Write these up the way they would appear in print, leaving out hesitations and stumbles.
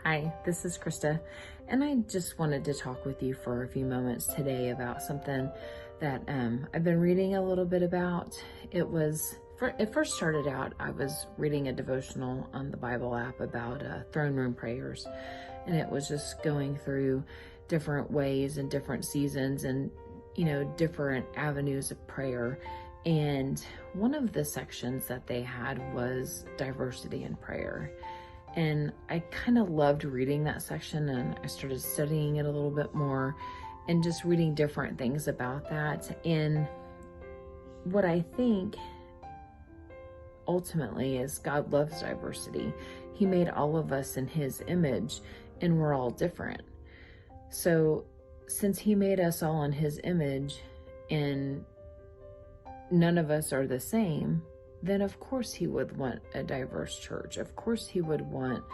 Hi, this is Krista, and I just wanted to talk with you for a few moments today about something that I've been reading a little bit about. It first started out, I was reading a devotional on the Bible app about throne room prayers, and it was just going through different ways and different seasons and, different avenues of prayer. And one of the sections that they had was diversity in prayer. And I kind of loved reading that section, and I started studying it a little bit more and just reading different things about that. And what I think ultimately is God loves diversity. He made all of us in his image, and we're all different. So since he made us all in his image and none of us are the same, then of course he would want a diverse church. Of course he would want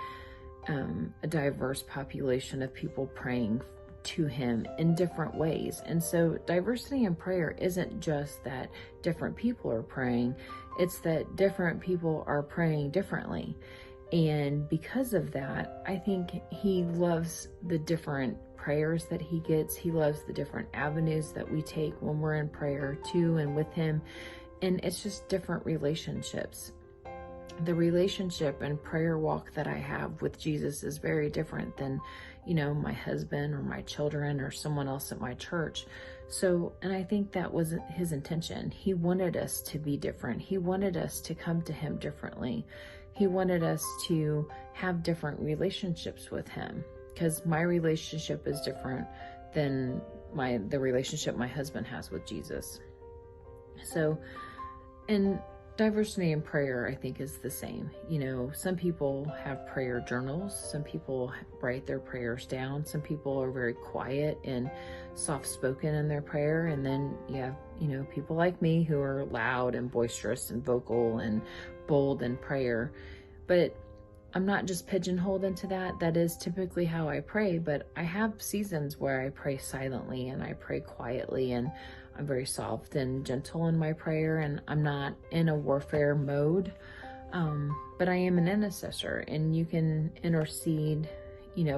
a diverse population of people praying to him in different ways. And so diversity in prayer isn't just that different people are praying, it's that different people are praying differently. And because of that, I think he loves the different prayers that he gets. He loves the different avenues that we take when we're in prayer to and with him. And it's just different relationships. The relationship and prayer walk that I have with Jesus is very different than, my husband or my children or someone else at my church. So, and I think that was his intention. He wanted us to be different. He wanted us to come to him differently. He wanted us to have different relationships with him, because my relationship is different than the relationship my husband has with Jesus. So, and diversity in prayer, I think, is the same. Some people have prayer journals. Some people write their prayers down. Some people are very quiet and soft-spoken in their prayer. And then you have, people like me who are loud and boisterous and vocal and bold in prayer. But I'm not just pigeonholed into that. That is typically how I pray, but I have seasons where I pray silently and I pray quietly, and I'm very soft and gentle in my prayer, and I'm not in a warfare mode, but I am an intercessor, and you can intercede,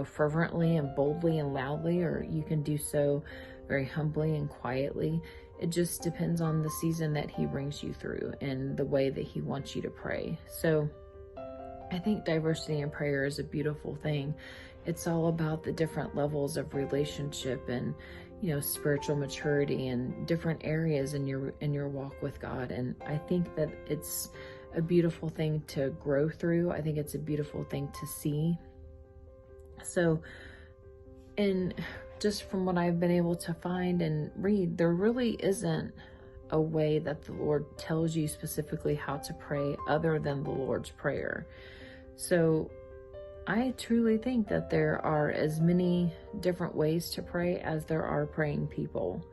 fervently and boldly and loudly, or you can do so very humbly and quietly. It just depends on the season that he brings you through and the way that he wants you to pray. So I think diversity in prayer is a beautiful thing. It's all about the different levels of relationship and, spiritual maturity and different areas in your walk with God. And I think that it's a beautiful thing to grow through. I think it's a beautiful thing to see. So, and just from what I've been able to find and read, there really isn't a way that the Lord tells you specifically how to pray other than the Lord's Prayer. So I truly think that there are as many different ways to pray as there are praying people.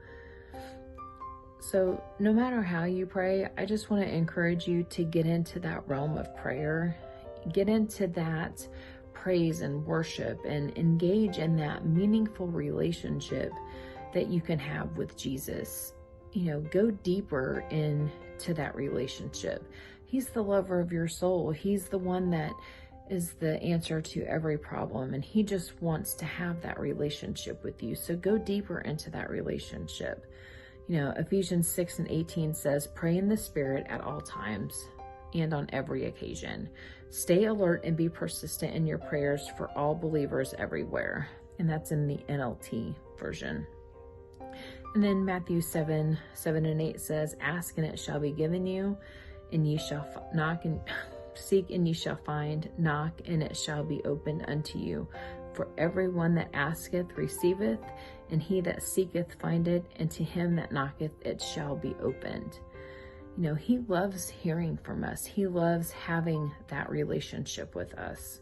So no matter how you pray, I just want to encourage you to get into that realm of prayer, get into that praise and worship, and engage in that meaningful relationship that you can have with Jesus. Go deeper into that relationship. He's the lover of your soul. He's the one that is the answer to every problem, and he just wants to have that relationship with you. So go deeper into that relationship. Ephesians 6:18 says, pray in the Spirit at all times and on every occasion. Stay alert and be persistent in your prayers for all believers everywhere. And that's in the NLT version. And then Matthew 7:7-8 says, ask and it shall be given you, and ye shall knock, and seek and ye shall find, knock and it shall be opened unto you. For everyone that asketh receiveth, and he that seeketh findeth, and to him that knocketh it shall be opened. He loves hearing from us. He loves having that relationship with us.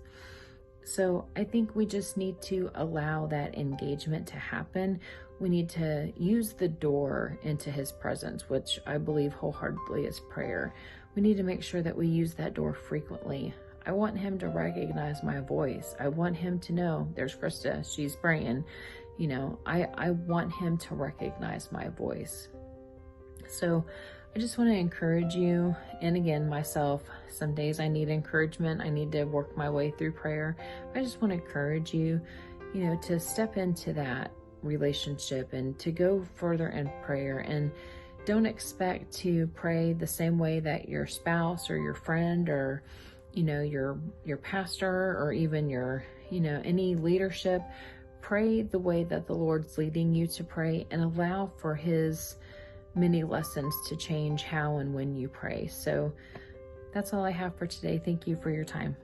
So I think we just need to allow that engagement to happen. We need to use the door into his presence, which I believe wholeheartedly is prayer. We need to make sure that we use that door frequently. I want him to recognize my voice. I want him to know, there's Krista, she's praying. I want him to recognize my voice. So I just want to encourage you, and again, myself, some days I need encouragement. I need to work my way through prayer. I just want to encourage you, to step into that relationship and to go further in prayer. And don't expect to pray the same way that your spouse or your friend or, your pastor or even your, any leadership. Pray the way that the Lord's leading you to pray, and allow for His many lessons to change how and when you pray. So that's all I have for today. Thank you for your time.